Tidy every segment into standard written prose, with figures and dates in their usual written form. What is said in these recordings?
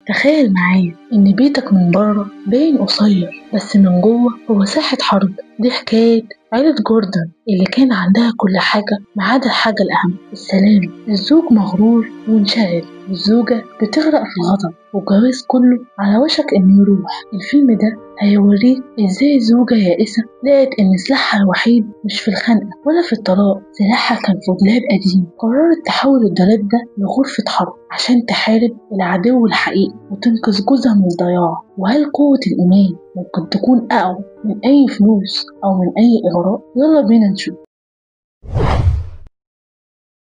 تخيل معايا إن بيتك من بره باين قصير بس من جوه هو ساحة حرب. دي حكاية عيلة جوردن اللي كان عندها كل حاجة ما عدا الحاجة الأهم، السلام. الزوج مغرور وانشغل، والزوجة بتغرق في الغضب، والجواز كله على وشك إنه يروح. الفيلم ده هيوريك إزاي زوجة يائسة لقت إن سلاحها الوحيد مش في الخنقة ولا في الطلاق، سلاحها كان في دولاب قديم. قررت تحول الدولاب ده لغرفة حرب عشان تحارب العدو الحقيقي وتنقذ جوزها من الضياع. وهل قوة الإيمان ممكن تكون أقوى من أي فلوس أو من أي إغراء؟ يلا بينا نشوف.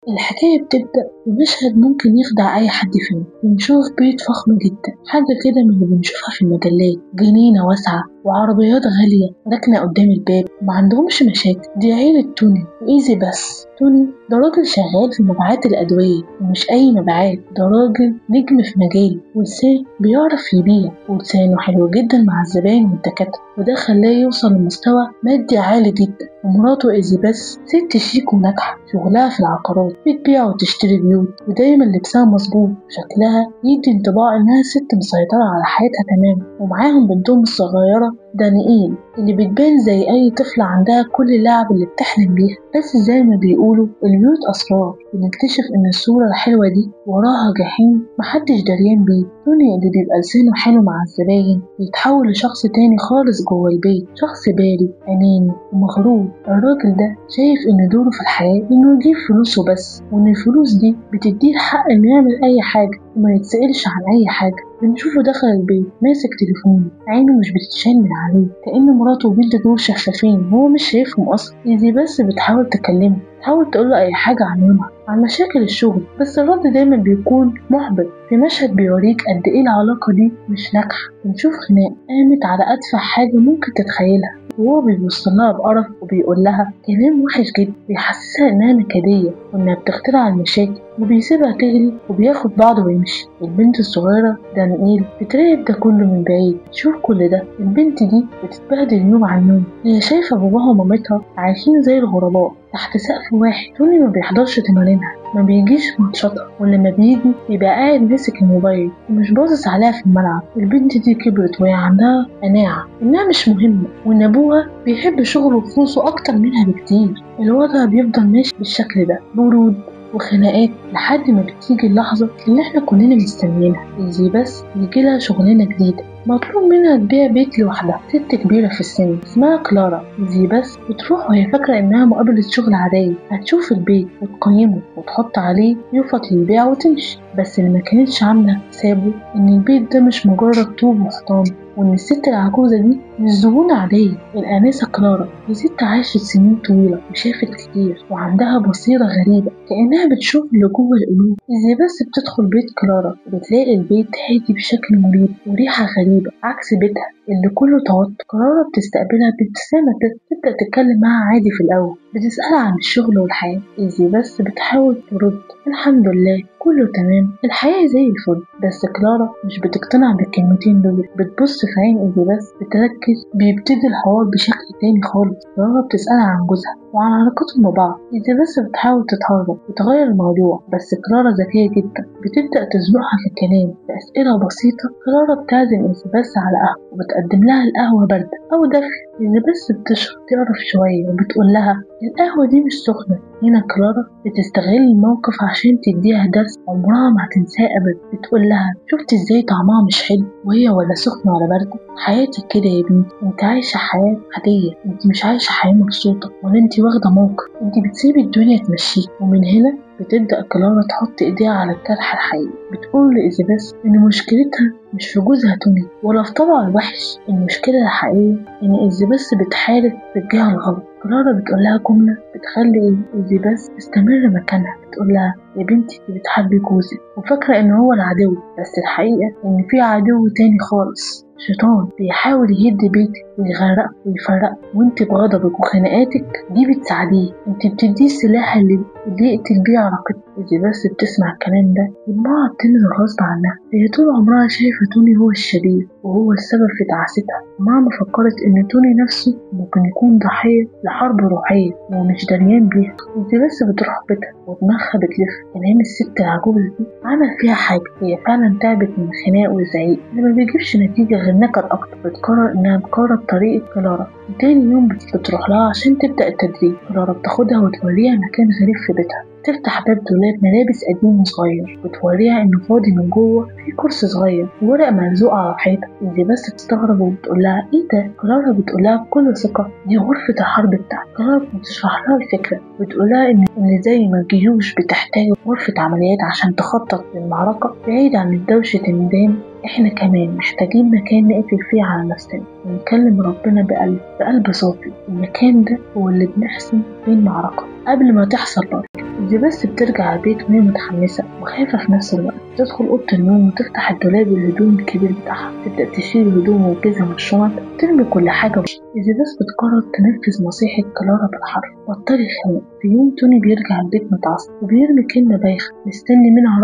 الحكاية بتبدأ بمشهد ممكن يخدع أي حد فينا. بنشوف بيت فخم جدا، حاجة كده من اللي بنشوفها في المجلات، جنينة واسعة وعربيات غالية راكنة قدام الباب. ما عندهمش مشاكل، دي عيلة توني وإيزي. بس توني ده راجل شغال في مبيعات الأدوية، ومش أي مبيعات، ده راجل نجم في مجاله ولسان بيعرف يبيع، ولسانه حلو جدا مع الزباين والدكاترة، وده خلاه يوصل لمستوى مادي عالي جدا. ومراته إيزي بس ست شيك وناجحة، شغلها في العقارات، بتبيع وتشتري بيوت، ودايما لبسها مظبوط، شكلها يدي انطباع إنها ست مسيطرة على حياتها تماما. ومعاهم بنتهم الصغيرة دانييل اللي بتبان زي أي طفلة عندها كل اللعب اللي بتحلم بيها. بس زي ما بيقولوا البيوت أسرار، بنكتشف إن الصورة الحلوة دي وراها جحيم محدش دريان بيه. توني اللي بيبقى لسانه حلو مع الزباين بيتحول لشخص تاني خالص جوه البيت، شخص بارد أناني ومغرور. الراجل ده شايف إن دوره في الحياة إنه يجيب فلوس وبس، وإن الفلوس دي بتديه الحق إنه يعمل أي حاجة وما يتسألش عن أي حاجة. بنشوفه دخل البيت ماسك تليفونه، عينه مش بتتشال من عليه، كأن مراته وبنته دول شفافين وهو مش شايفهم أصلا. إيزي بس بتحاول تكلمه، تحاول تقوله أي حاجة عن يومها، عن مشاكل الشغل، بس الرد دايما بيكون محبط. في مشهد بيوريك قد إيه العلاقة دي مش ناجحة. بنشوف خناقة قامت على أتفه حاجة ممكن تتخيلها، وهو بيبصلها بقرف وبيقول لها كلام وحش جدا، بيحسسها إنها نكدية وإنها بتخترع المشاكل، وبيسيبها تغلي وبياخد بعضه ويمشي. البنت الصغيرة دانييل بتراقب ده كله من بعيد، تشوف كل ده. البنت دي بتتبهدل يوم عن يوم، هي شايفة باباها ومامتها عايشين زي الغرباء تحت سقف واحد. توني ما بيحضرش تمارينها، ما بيجيش ماتشاتها، ولما بيجي يبقى قاعد ماسك الموبايل ومش باصص عليها في الملعب. البنت دي كبرت وهي عندها قناعة إنها مش مهمة، وإن أبوها بيحب شغله وفلوسه أكتر منها بكتير. الوضع بيفضل ماشي بالشكل ده، برود وخناقات، لحد ما بتيجي اللحظة اللي احنا كلنا مستنيينها. إيزي بس يجيلها شغلانة جديدة، مطلوب منها تبيع بيت لوحدها. ست كبيرة في السن اسمها كلارا. إيزي بس بتروح وهي فاكرة إنها مقابلة شغل عادية، هتشوف البيت وتقيمه وتحط عليه يفط للبيع وتمشي. بس اللي ما كانتش عاملة حسابه إن البيت ده مش مجرد طوب وحيطان، وإن الست العجوزة دي مش زبونة عادية، الآنسة كلارا دي ست عاشت سنين طويلة وشافت كتير وعندها بصيرة غريبة، كأنها بتشوف اللي جوه القلوب. إزاي بس بتدخل بيت كلارا وبتلاقي البيت هادي بشكل مريب وريحة غريبة عكس بيتها اللي كله توتر. كلارا بتستقبلها بابتسامة كده، تبدأ تتكلم معاها عادي. في الأول بتسألها عن الشغل والحياة. إيزي بس بتحاول ترد الحمد لله كله تمام، الحياة زي الفل. بس كلارا مش بتقتنع بالكلمتين دول، بتبص في عين إيزي بس بتركز. بيبتدي الحوار بشكل تاني خالص. كلارا بتسألها عن جوزها وعن علاقتهم ببعض. إيزي بس بتحاول تتهرب وتغير الموضوع، بس كلارا ذكية جدا بتبدأ تزنقها في الكلام بأسئلة بسيطة. كلارا بتعزم إيزي بس على قهوة وبتقدم لها القهوة باردة أو دافية. إيزي بس بتشرب تقرف شوية وبتقول لها القهوة دي مش سخنة. هنا كلارا بتستغل الموقف عشان تديها درس عمرها ما هتنساه أبدا. بتقول لها شفت ازاي طعمها مش حلو، وهي ولا سخنة ولا باردة. حياتك كده يا بنتي، انت عايشة حياة عادية، انت مش عايشة حياة مبسوطة، ولا انت واخدة موقف، انت بتسيبي الدنيا تمشيك. ومن هنا بتبدأ كلارا تحط ايديها على الجرح الحقيقي. بتقول لإيزي بس ان مشكلتها مش في جوزها توني ولا في طبعه الوحش، المشكلة الحقيقية ان إيزي بس بتحارب في الجهة الغلط. كلارا بتقول لها جملة بتخلي إيزي بس تستمر مكانها. بتقول لها يا بنتي انت بتحبي جوزك وفاكرة ان هو العدو، بس الحقيقة ان في عدو تاني خالص، شيطان بيحاول يهد بيتك ويغرق ويفرق، وانت بغضبك وخناقاتك دي بتساعديه، انت بتديه السلاح اللي يقتل بيه علاقتك. إذا بس بتسمع الكلام ده دموعها بتنزل غصب عنها. هي طول عمرها شايفة توني هو الشرير وهو السبب في تعاستها، عمرها ما فكرت إن توني نفسه ممكن يكون ضحية لحرب روحية ومش دريان بيها. إذا بس بتروح بيتها ودماغها بتلف. كلام الست العجوزة دي عمل فيها حاجة، هي فعلا تعبت من خناق وزعيق اللي ما بيجيبش نتيجة غير نكد أكتر. بتقرر إنها تجرب طريقة كلارا. تاني يوم بتروح لها عشان تبدأ التدريب. كلارا بتاخدها وتوريها مكان غريب في بيتها. تفتح باب دولاب ملابس قديم وصغير وتوريها انه فاضي من جوه، في كرسي صغير وورق ملزوق على الحيطه. إذا بس بتستغرب وبتقول لها ايه ده؟ كلارا بتقول لها بكل ثقه دي غرفه الحرب بتاعتك. كلارا بتشرح لها الفكره، بتقول لها ان زي ما الجيوش بتحتاج غرفه عمليات عشان تخطط للمعركه بعيد عن دوشه الميدان، احنا كمان محتاجين مكان نقفل فيه على نفسنا ونكلم ربنا بقلب صافي. المكان ده هو اللي بنحسم فيه المعركة قبل ما تحصل بقى. دي بس بترجع البيت وهي متحمسة وخايفة في نفس الوقت. تدخل أوضة النوم وتفتح الدولاب الهدوم الكبير بتاعها، تبدأ تشيل الهدوم والجزم والشنط وترمي كل حاجة. إذا بس بتقرر تنفذ نصيحة كلارا بالحرف، بطلي خناق. في يوم توني بيرجع البيت متعصب وبيرمي كلمة بايخة مستني منها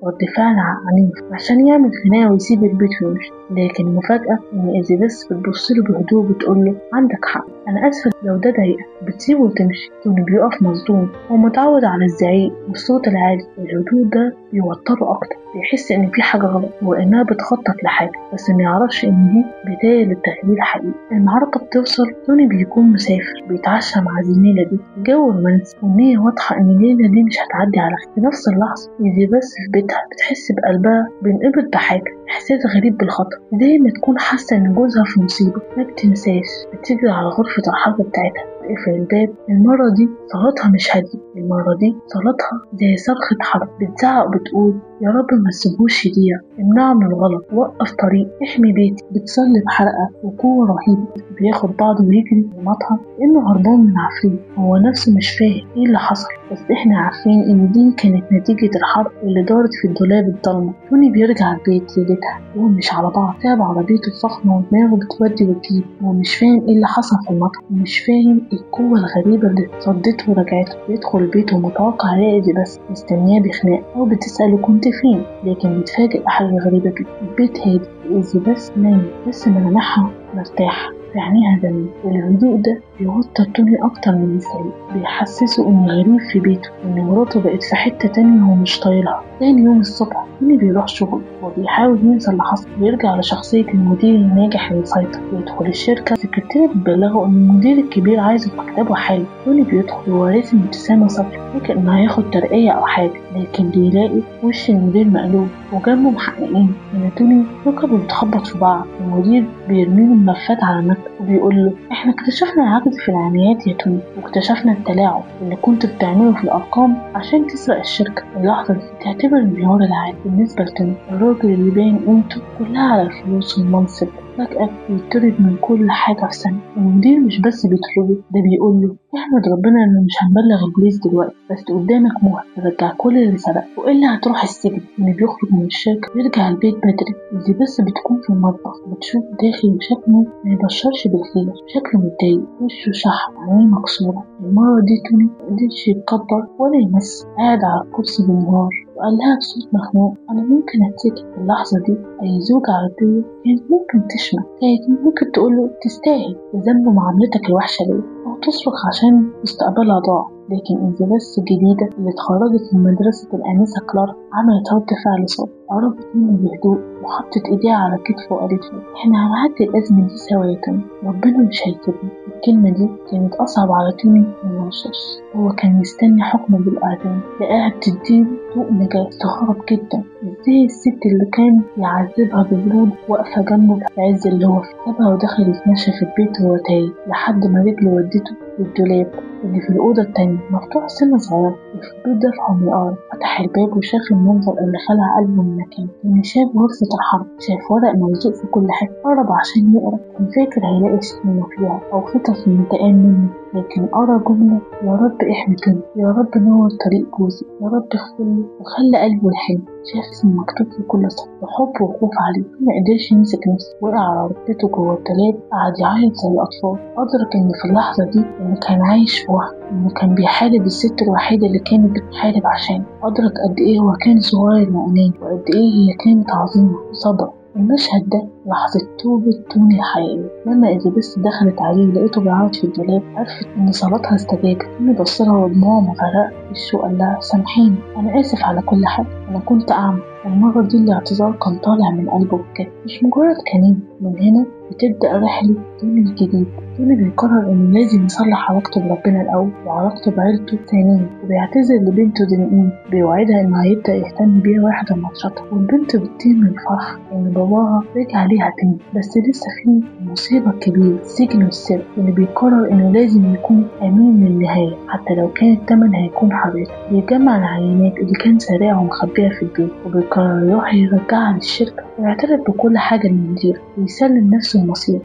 رد فعل عنيف عشان يعمل خناقة ويسيب البيت ويمشي. لكن المفاجأة إن إيزي بس بتبصله بهدوء وبتقوله عندك حق، أنا آسفة لو ده ضايقك. بتسيبه وتمشي. توني بيقف مصدوم، هو متعود على الزعيق والصوت العالي. الهدوء ده بيوتره أكتر، بيحس إن في حاجة غلط وإنها بتخطط لحاجة، بس ميعرفش إن دي بداية للتغيير الحقيقي. المعركة بتوصل. توني بيكون مسافر بيتعشى مع زميلة دي، الجو رومانسي والنية واضحة إن الليلة دي مش هتعدي على خير. في نفس اللحظة إيزي بس في بيتها بتحس بقلبها بينقبض بحاجة، إحساس غريب بالخطر، زي ما تكون حاسة إن جوزها في مصيبة. ما بتنساش، بتجري على غرفة الحرب بتاعتها، تقفل الباب. المرة دي صلاتها مش هادية، المرة دي صلاتها زي صرخة حرب. بتزعق وبتقول يا رب ما تسيبوش يضيع، امنعه من الغلط، وقف طريق، احمي بيتي. بتصلي بحرقة وقوة رهيبة. بياخد بعضه ويجري لمطعم لأنه هربان من عفريت. هو نفسه مش فاهم ايه اللي حصل، بس احنا عارفين ان دي كانت نتيجة الحرب اللي دارت في الدولاب الضلمة. توني بيرجع البيت ليلتها وهو مش على بعض، ساب عربيته الفخمة ودماغه بتودي وتجيب. هو مش فاهم ايه اللي حصل في المطعم، ومش فاهم القوة الغريبة اللي صدته ورجعته. بيدخل البيت ومتوقع يلاقي بس مستنياه بخناق أو بتسأله كنت فين، لكن بيتفاجئ بحاجة غريبة جدا. البيت هادي، إيزي بس نايم، بس ملامحها مرتاحة، في عينيها دم. الهدوء ده بيوتر توني أكتر من السرير، بيحسسه إنه غريب في بيته وإن مراته بقت في حتة تانية هو مش طايلها. تاني يوم الصبح توني بيروح شغل وبيحاول ينسى اللي حصل، ويرجع لشخصية المدير الناجح المسيطر. يدخل الشركة، السكرتيرة بتبلغه إن المدير الكبير عايزه في مكتبه حالا. توني بيدخل وراسم ابتسامة صفرا، فاكر إنه هياخد ترقية أو حاجة، لكن بيلاقي وش المدير مقلوب وجنبه محققين. إن توني ركبه بتخبط في بعض. المدير بيرميله ملفات على المكتب وبيقول له احنا اكتشفنا العجز في العمليات يا توني، واكتشفنا التلاعب اللي كنت بتعمله في الارقام عشان تسرق الشركة. اللحظة دي تعتبر انبهار العالم بالنسبة لتوني. الراجل اللي باين قيمته كلها على الفلوس والمنصب فجأة بيطرد من كل حاجة في سنة. المدير مش بس بيطرده، ده بيقول له احمد ربنا انه مش هنبلغ البوليس دلوقتي، بس قدامك مهلة ترجع كل اللي سرق والا هتروح السجن. اللي بيخرج من الشركة بيرجع البيت بدري. دي بس بتكون في المطبخ، بتشوف داخل شكله ما يبشرش بالخير، شكله متضايق، وشه شحب، عينيه مكسورة. المرة دي توني مقدرش يتكبر ولا يمس، قاعد على الكرسي بالنهار وقال لها بصوت مخنوق أنا ممكن أتسجن. في اللحظة دي أي زوجة عربية كانت ممكن تشمع، كانت ممكن تقوله تستاهل ذنب معاملتك الوحشة ليه، أو تصرخ عشان مستقبلها ضاع. لكن إنزي بس الجديدة اللي اتخرجت من مدرسة الآنسة كلارا عملت رد فعل صعب. قربت منه بهدوء وحطت إيديها على كتفه وقالت له إحنا هنعدي الأزمة دي سوا يا توني، ربنا مش هيسيبنا. الكلمة دي كانت أصعب على توني من الرصاص. هو كان مستني حكمه بالإعدام، لقاها بتديله ضوء نجاة. استغرب جدا إزاي الست اللي كان يعذبها ببرود واقفة جنبه في عز اللي هو فيه. سابها ودخل يتمشى في البيت وهو تايه لحد ما رجله ودته للدولاب اللي في الأوضة التانية مفتوح سنة صغيرة. الخطوط دفعه من الأرض، فتح الباب وشاف المنظر اللي خلع قلبه من مكانه. يعني شاف غرفة الحرب، شاف ورق ملزوق في كل حاجة. قرب عشان يقرأ، كان فاكر هيلاقي سكينة فيها أو خطط الانتقام منه، لكن قرا جملة: يا رب احمدني، يا رب نور طريق جوزي، يا رب اغفرلي وخلي قلبه الحلم. شاف اسمه مكتوب في كل سطر وحب وخوف عليه، ما قدرش يمسك نفسه، وقع على ركبته جوه التلاب، قعد يعيط زي الأطفال. أدرك إن في اللحظة دي إنه كان عايش في وهم، إنه كان بيحارب الست الوحيدة اللي كانت بتحارب عشان. أدرك قد إيه هو كان صغير وأناني، وقد إيه هي كانت عظيمة. وصبر. المشهد ده لحظة توبة توني الحقيقية. لما إليزابيث دخلت عليه لقيته بيعيط في الدولاب، عرفت إن صلاتها استجابت. توني بصلها ودموعه مغرقة في وشه وقال لها: سامحيني، أنا آسف على كل حاجة، أنا كنت أعمى. المرة دي الاعتذار كان طالع من قلبه بجد، مش مجرد كلام. من هنا بتبدأ رحلة توني الجديد. توني بيقرر إنه لازم يصلح علاقته بربنا الأول وعلاقته بعيلته ثانيا، وبيعتذر لبنته دنيين، بيوعدها إنه هيبدأ يهتم بيها واحدة ماتشاتها. والبنت بتطير من الفرح إن باباها رجع ليها تاني. بس لسه في مصيبة كبيرة: السجن والسر. اللي بيقرر إنه لازم يكون أمين للنهاية حتى لو كان التمن هيكون حبيبته. بيجمع العينات اللي كان سارقها ومخبيها في البيت، وبيقرر يروح يرجعها للشركة ويعترف بكل حاجة للمدير ويسلم نفسه المصير.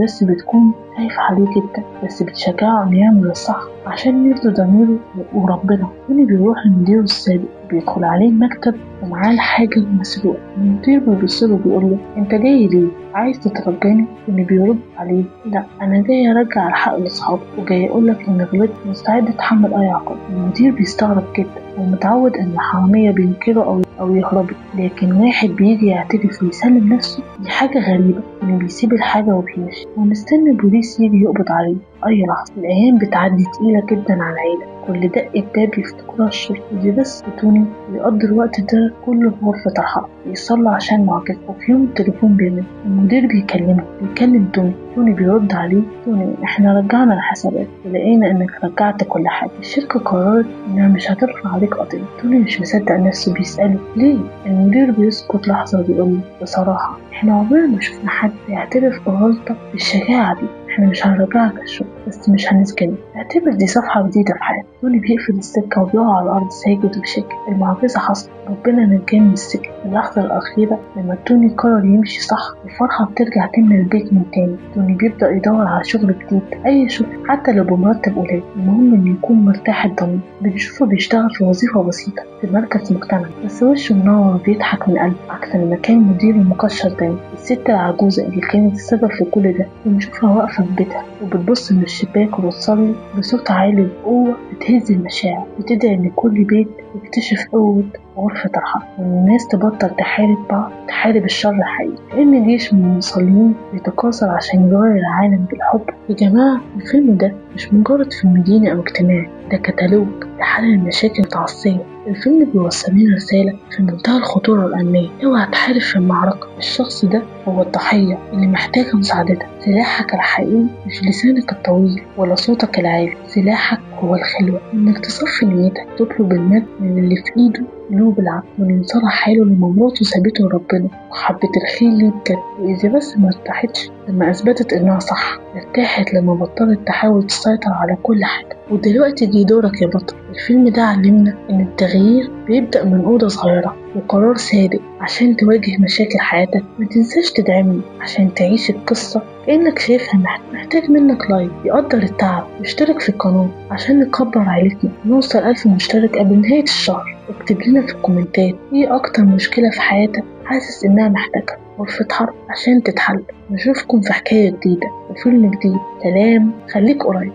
بس بتكون خايفة عليه جدا، بس بتشجعه إنه يعمل الصح عشان يرضي ضميره وربنا. توني بيروح لمديره السابق، بيدخل عليه المكتب ومعاه الحاجة المسروقة. المدير بيبصله وبيقول له: انت جاي ليه؟ عايز تترجاني؟ توني بيرد عليه: لا، انا جاي ارجع الحق لاصحابي، وجاي اقول لك اني غلطت، مستعد اتحمل اي عقاب. المدير بيستغرب جدا، ومتعود ان الحرامية بينكروا او يهربوا، لكن واحد بيجي يعترف ويسلم نفسه دي حاجة غريبة. انه بيسيب الحاجة وبيمشي ومستني البوليس يجي يقبض عليه أي لحظة. الأيام بتعدي تقيلة جدا على العيلة، كل دقة باب يفتكروها الشرطة. بس توني بيقضي الوقت ده كله في غرفة الحق، بيصلي عشان معجزة. وفي يوم التليفون بيرن، المدير بيكلم توني. توني بيرد عليه: توني، احنا رجعنا الحسابات ولقينا انك رجعت كل حاجة. الشركة قررت انها مش هترفع عليك قضية. توني مش مصدق نفسه، بيسأله: ليه؟ المدير بيسكت لحظة وبيقول له: بصراحة احنا عمرنا ما شفنا حد يعترف بغلطة بالشجاعة دي. احنا مش هنرجعك الشغل، بس مش هنسجنك. اعتبر دي صفحة جديدة في حياتك. توني بيقفل السكة وبيقع على الأرض ساجد وشاكر. المعجزة حصلت، ربنا نجاه من السجن. في اللحظة الأخيرة لما توني قرر يمشي صح، الفرحة بترجع تملى البيت من تاني. توني بيبدأ يدور على شغل جديد، أي شغل حتى لو بمرتب قليل، المهم إنه يكون مرتاح الضمير. بنشوفه بيشتغل في وظيفة بسيطة في مركز مجتمعي، بس وشه منور وبيضحك من قلبه، عكس لما كان مدير مكشر دايما. الست العجوزة اللي كانت السبب في كل ده بنشوفها واقفة في بيتها وبتبص من الشباك وبتصلي بصوت عالي بقوة بتهز المشاعر، بتدعي إن كل بيت يكتشف قوة غرفة الحق، وإن الناس تبطل تحارب بعض، تحارب الشر الحقيقي. كأن جيش من المصلين بيتكاثر عشان يغير العالم بالحب. يا جماعة، الفيلم ده مش مجرد فيلم ديني أو اجتماعي، ده كتالوج لحل المشاكل التعصية. الفيلم بيوصل لنا رسالة في منتهى الخطورة والأهمية: اوعى تحارب في المعركة، الشخص ده هو الضحية اللي محتاجة مساعدتك. سلاحك الحقيقي مش لسانك الطويل ولا صوتك العالي، سلاحك هو الخلوة، انك تصفي نيتك، تطلب المجد من اللي في ايده قلوب العبد، وان يصلح حاله لما مراته سابته لربنا وحبت الخير ليه بجد. وإذا بس ما ارتاحتش لما أثبتت إنها صح، ارتاحت لما بطلت تحاول تسيطر على كل حاجة. ودلوقتي جه دورك يا بطل. الفيلم ده علمنا إن التغيير بيبدأ من أوضة صغيرة وقرار صادق. عشان تواجه مشاكل حياتك ما تنساش تدعمني عشان تعيش القصة كأنك شايفها. محتاج منك لايك يقدر التعب، واشترك في القناة عشان نكبر عائلتنا نوصل 1000 مشترك قبل نهاية الشهر. اكتب لنا في الكومنتات ايه أكتر مشكلة في حياتك حاسس إنها محتاجة غرفة حرب عشان تتحل. نشوفكم في حكاية جديدة وفيلم جديد. سلام، خليك قريب.